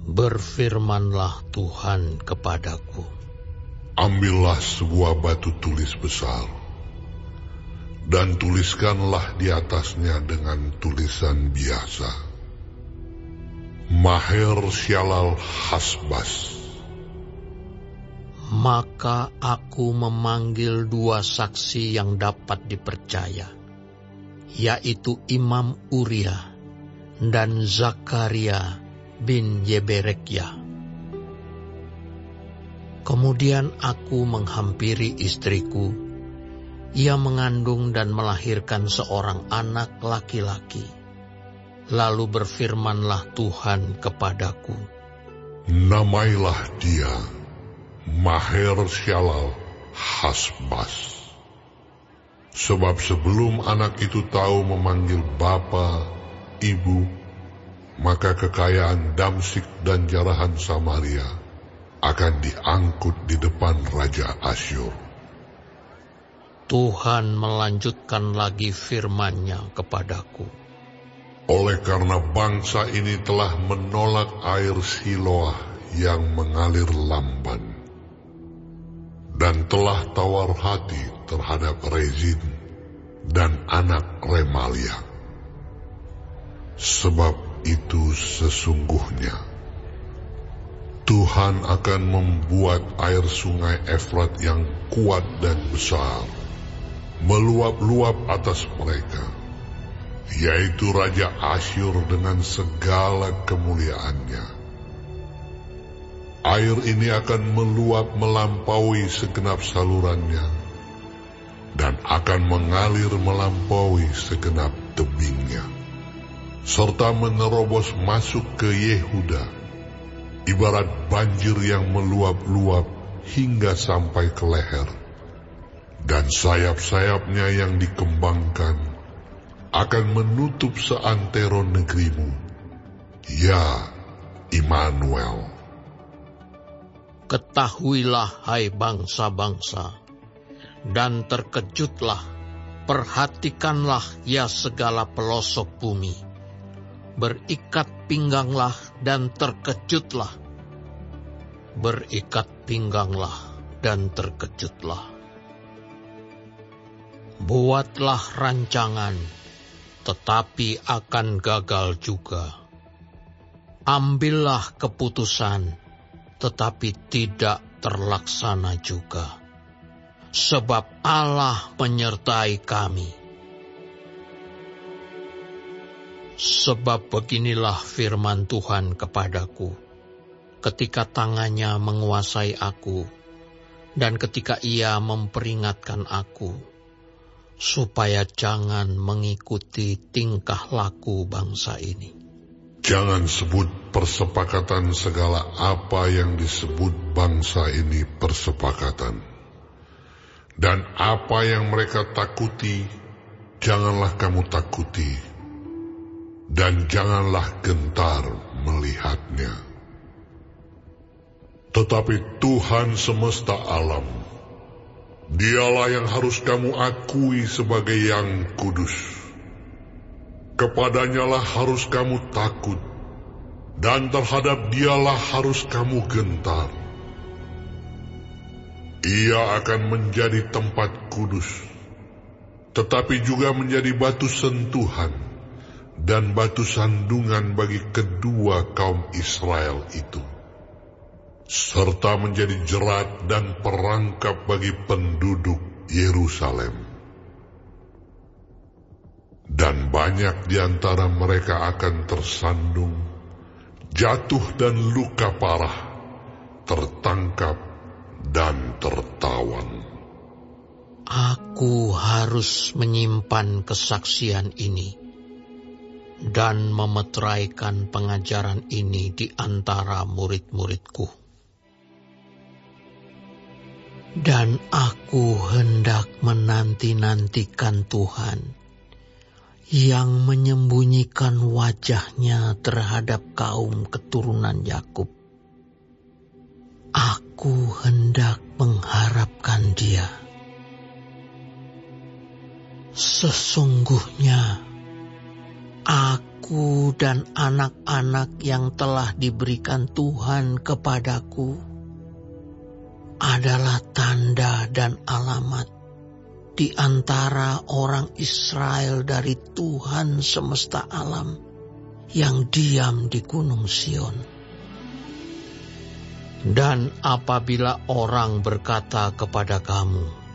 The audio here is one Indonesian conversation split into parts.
Berfirmanlah Tuhan kepadaku, ambillah sebuah batu tulis besar, dan tuliskanlah di atasnya dengan tulisan biasa, Maher Shalal Hasbaz. Maka aku memanggil 2 saksi yang dapat dipercaya, yaitu Imam Uria dan Zakaria bin Yeberekyah. Kemudian aku menghampiri istriku. Ia mengandung dan melahirkan seorang anak laki-laki. Lalu berfirmanlah Tuhan kepadaku, namailah dia Maher Shalal Hasbaz. Sebab sebelum anak itu tahu memanggil bapa, ibu, maka kekayaan Damsyik dan jarahan Samaria akan diangkut di depan Raja Asyur. Tuhan melanjutkan lagi firman-Nya kepadaku, oleh karena bangsa ini telah menolak air Siloah yang mengalir lamban, dan telah tawar hati terhadap Rezin dan anak Remalia. Sebab itu sesungguhnya Tuhan akan membuat air sungai Efrat yang kuat dan besar meluap-luap atas mereka, yaitu Raja Asyur dengan segala kemuliaannya. Air ini akan meluap melampaui segenap salurannya, dan akan mengalir melampaui segenap tebingnya, serta menerobos masuk ke Yehuda, ibarat banjir yang meluap-luap hingga sampai ke leher, dan sayap-sayapnya yang dikembangkan akan menutup seantero negerimu, ya Immanuel. Ketahuilah, hai bangsa-bangsa, dan terkejutlah, perhatikanlah, ya segala pelosok bumi. Berikat pingganglah dan terkejutlah. Berikat pingganglah dan terkejutlah. Buatlah rancangan, tetapi akan gagal juga. Ambillah keputusan, tetapi tidak terlaksana juga. Sebab Allah menyertai kami. Sebab beginilah firman Tuhan kepadaku, ketika tangannya menguasai aku, dan ketika Ia memperingatkan aku, supaya jangan mengikuti tingkah laku bangsa ini. Jangan sebut persepakatan segala apa yang disebut bangsa ini persepakatan. Dan apa yang mereka takuti, janganlah kamu takuti. Dan janganlah gentar melihatnya. Tetapi Tuhan semesta alam, Dialah yang harus kamu akui sebagai yang kudus. Kepadanyalah harus kamu takut, dan terhadap Dialah harus kamu gentar. Ia akan menjadi tempat kudus, tetapi juga menjadi batu sentuhan dan batu sandungan bagi kedua kaum Israel itu, serta menjadi jerat dan perangkap bagi penduduk Yerusalem. Dan banyak di antara mereka akan tersandung, jatuh dan luka parah, tertangkap dan tertawan. Aku harus menyimpan kesaksian ini dan memeteraikan pengajaran ini di antara murid-muridku. Dan aku hendak menanti-nantikan Tuhan yang menyembunyikan wajahnya terhadap kaum keturunan Yakub. Aku hendak mengharapkan Dia. Sesungguhnya aku aku dan anak-anak yang telah diberikan Tuhan kepadaku adalah tanda dan alamat di antara orang Israel dari Tuhan semesta alam yang diam di Gunung Sion. Dan apabila orang berkata kepada kamu,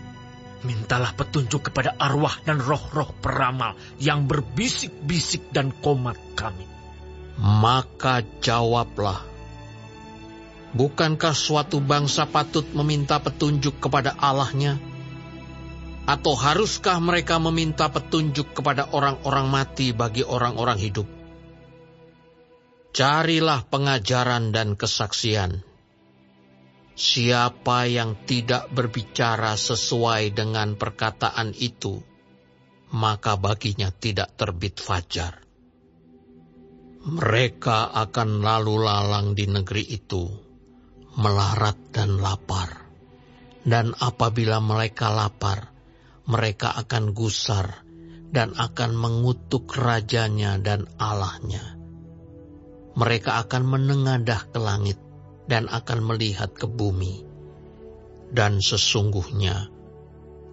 mintalah petunjuk kepada arwah dan roh-roh peramal yang berbisik-bisik dan komat kami, maka jawablah, bukankah suatu bangsa patut meminta petunjuk kepada Allahnya? Atau haruskah mereka meminta petunjuk kepada orang-orang mati bagi orang-orang hidup? Carilah pengajaran dan kesaksian. Siapa yang tidak berbicara sesuai dengan perkataan itu, maka baginya tidak terbit fajar. Mereka akan lalu lalang di negeri itu, melarat dan lapar. Dan apabila mereka lapar, mereka akan gusar dan akan mengutuk rajanya dan Allahnya. Mereka akan menengadah ke langit dan akan melihat ke bumi. Dan sesungguhnya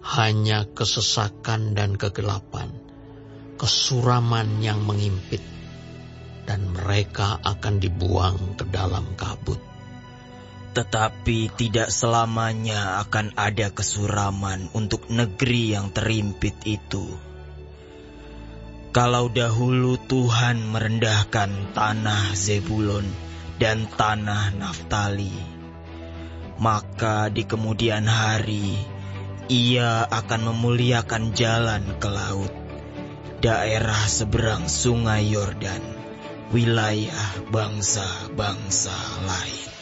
hanya kesesakan dan kegelapan, kesuraman yang mengimpit, dan mereka akan dibuang ke dalam kabut. Tetapi tidak selamanya akan ada kesuraman untuk negeri yang terimpit itu. Kalau dahulu Tuhan merendahkan tanah Zebulon dan tanah Naftali, maka di kemudian hari Ia akan memuliakan jalan ke laut, daerah seberang sungai Yordan, wilayah bangsa-bangsa lain.